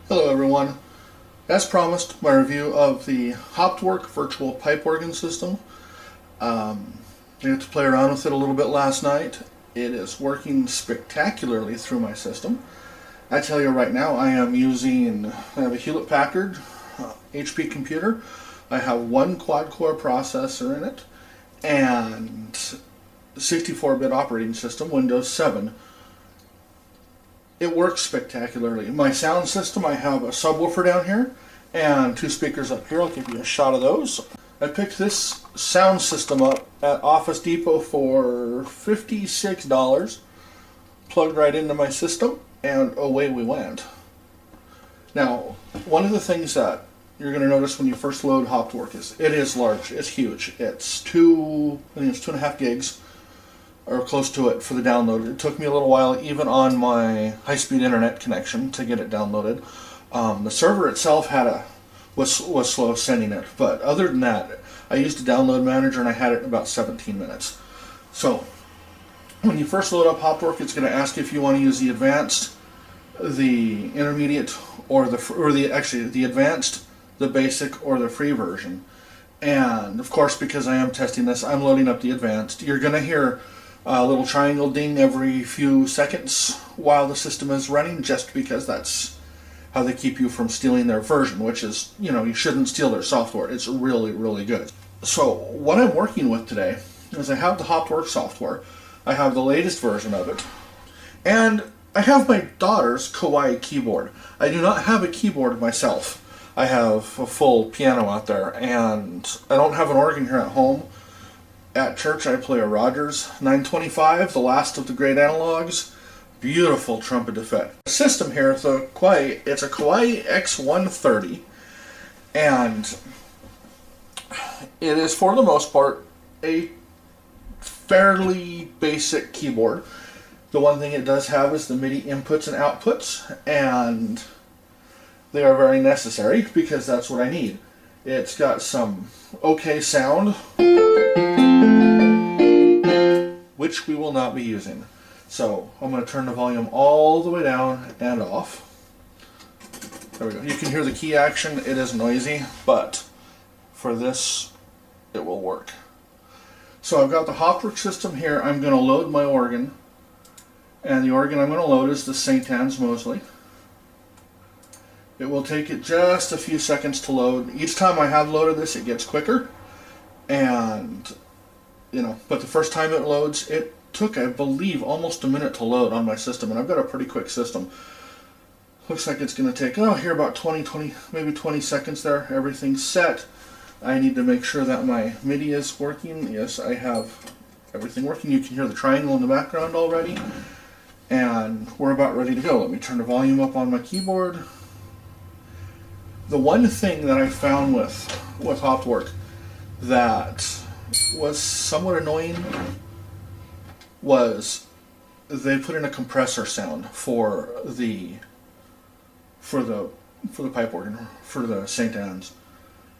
Hello everyone. As promised, my review of the Hauptwerk virtual pipe organ system. I got to play around with it a little bit last night. It is working spectacularly through my system. I tell you right now, I have a Hewlett-Packard HP computer. I have one quad-core processor in it and 64-bit operating system, Windows 7. It works spectacularly. My sound system, I have a subwoofer down here and two speakers up here. I'll give you a shot of those. I picked this sound system up at Office Depot for $56, plugged right into my system, and away we went. Now, one of the things that you're going to notice when you first load Hauptwerk is it is large. It's huge. It's I think it's 2.5 gigs. Or close to it for the download. It took me a little while, even on my high-speed internet connection, to get it downloaded. The server itself was slow sending it, but other than that, I used a download manager and I had it in about 17 minutes. So, when you first load up Hauptwerk, it's going to ask if you want to use the advanced, the intermediate, or the advanced, the basic, or the free version. And of course, because I am testing this, I'm loading up the advanced. You're going to hear a little triangle ding every few seconds while the system is running, just because that's how they keep you from stealing their version, which is, you shouldn't steal their software. It's really, really good. So what I'm working with today is I have the Hauptwerk software, I have the latest version of it, and I have my daughter's kawaii keyboard. I do not have a keyboard myself. I have a full piano out there, and I don't have an organ here at home. At church, I play a Rodgers 925, the last of the great analogs. Beautiful trumpet effect. The system here, it's a Kawaii X130, and it is, for the most part, a fairly basic keyboard. The one thing it does have is the MIDI inputs and outputs, and they are very necessary because that's what I need. It's got some okay sound, which we will not be using. So I'm going to turn the volume all the way down and off. There we go. You can hear the key action. It is noisy, but for this, it will work. So I've got the Hauptwerk system here. I'm going to load my organ, and the organ I'm going to load is the St. Anne's Moseley. It will take it just a few seconds to load. Each time I have loaded this, it gets quicker, and but the first time it loads, it took, I believe, almost a minute to load on my system, and I've got a pretty quick system. Looks like it's going to take, here about maybe 20 seconds there. Everything's set. I need to make sure that my MIDI is working. Yes, I have everything working. You can hear the triangle in the background already, and we're about ready to go. Let me turn the volume up on my keyboard. The one thing that I found with Hauptwerk that was somewhat annoying was they put in a compressor sound for the pipe organ, for the St. Anne's.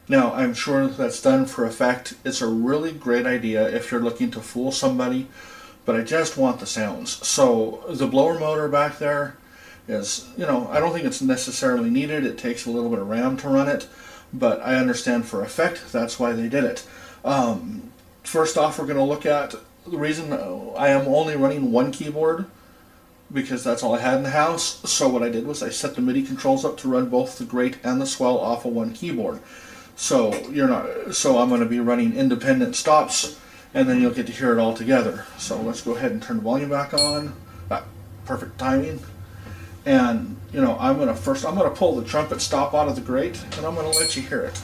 Now, I'm sure that's done for effect. It's a really great idea if you're looking to fool somebody, but I just want the sounds. So the blower motor back there is, I don't think it's necessarily needed. It takes a little bit of RAM to run it, but I understand for effect that's why they did it. First off, we're going to look at the reason I am only running one keyboard, because that's all I had in the house. So what I did was I set the MIDI controls up to run both the grate and the swell off of one keyboard. So I'm going to be running independent stops, and then you'll get to hear it all together. So let's go ahead and turn the volume back on. Perfect timing. And I'm going to pull the trumpet stop out of the grate, and I'm going to let you hear it.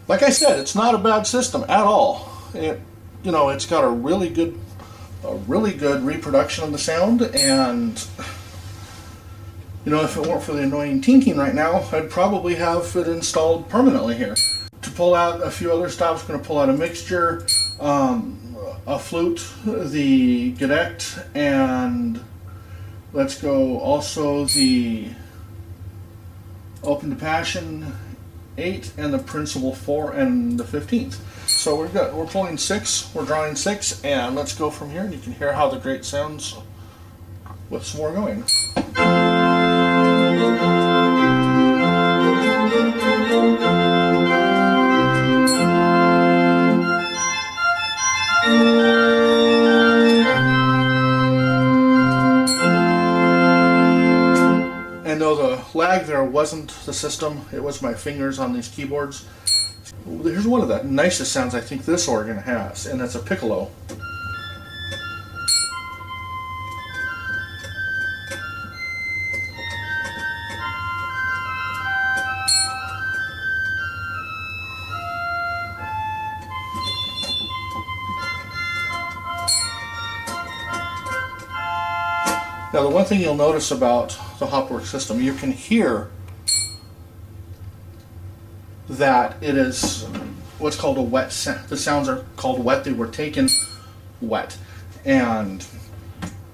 Like I said, it's not a bad system at all. It's got a really good reproduction of the sound, and if it weren't for the annoying tinking right now, I'd probably have it installed permanently here. To pull out a few other stops, I'm going to pull out a mixture, a flute, the gedect, and Let's go also the Open to Passion 8 and the Principle 4 and the 15th. So we're pulling 6, we're drawing 6, and let's go from here, and you can hear how the grate sounds with some more going. And though the lag there wasn't the system, it was my fingers on these keyboards. Here's one of the nicest sounds I think this organ has, and that's a piccolo. Now the one thing you'll notice about the Hauptwerk system, you can hear that it is what's called a wet sound. The sounds are called wet. They were taken wet. And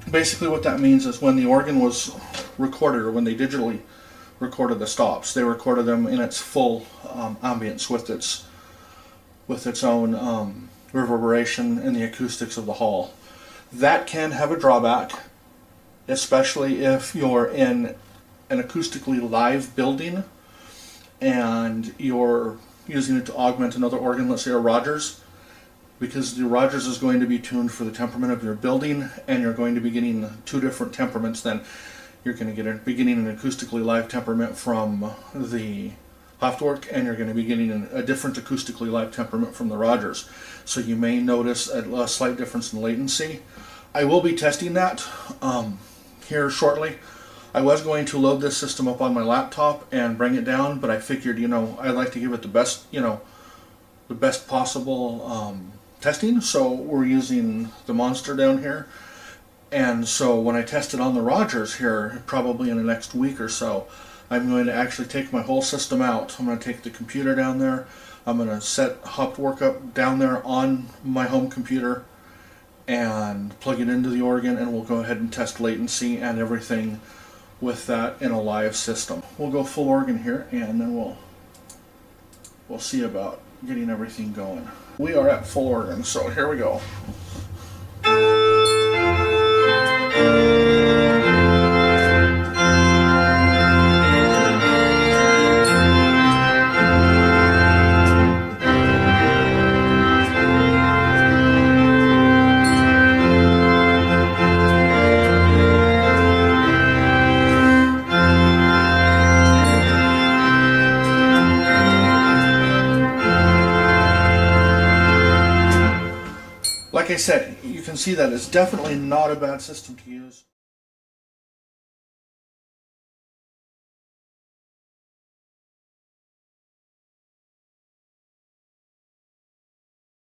basically what that means is when the organ was recorded, or when they digitally recorded the stops, they recorded them in its full ambience with its own reverberation and the acoustics of the hall. That can have a drawback, especially if you're in an acoustically live building and you're using it to augment another organ, let's say a Rodgers, because the Rodgers is going to be tuned for the temperament of your building, and you're going to be getting two different temperaments. Then you're going to be getting an acoustically live temperament from the Hauptwerk, and you're going to be getting a different acoustically live temperament from the Rodgers. So you may notice a slight difference in latency. I will be testing that here shortly. I was going to load this system up on my laptop and bring it down, but I figured, I'd like to give it the best, the best possible testing. So we're using the Monster down here. And so when I test it on the Rodgers here, probably in the next week or so, I'm going to actually take my whole system out. I'm going to take the computer down there. I'm going to set Hauptwerk up down there on my home computer and plug it into the organ, and we'll go ahead and test latency and everything with that in a live system. We'll go full organ here, and then we'll see about getting everything going. We are at full organ, so here we go. Like I said, you can see that it's definitely not a bad system to use.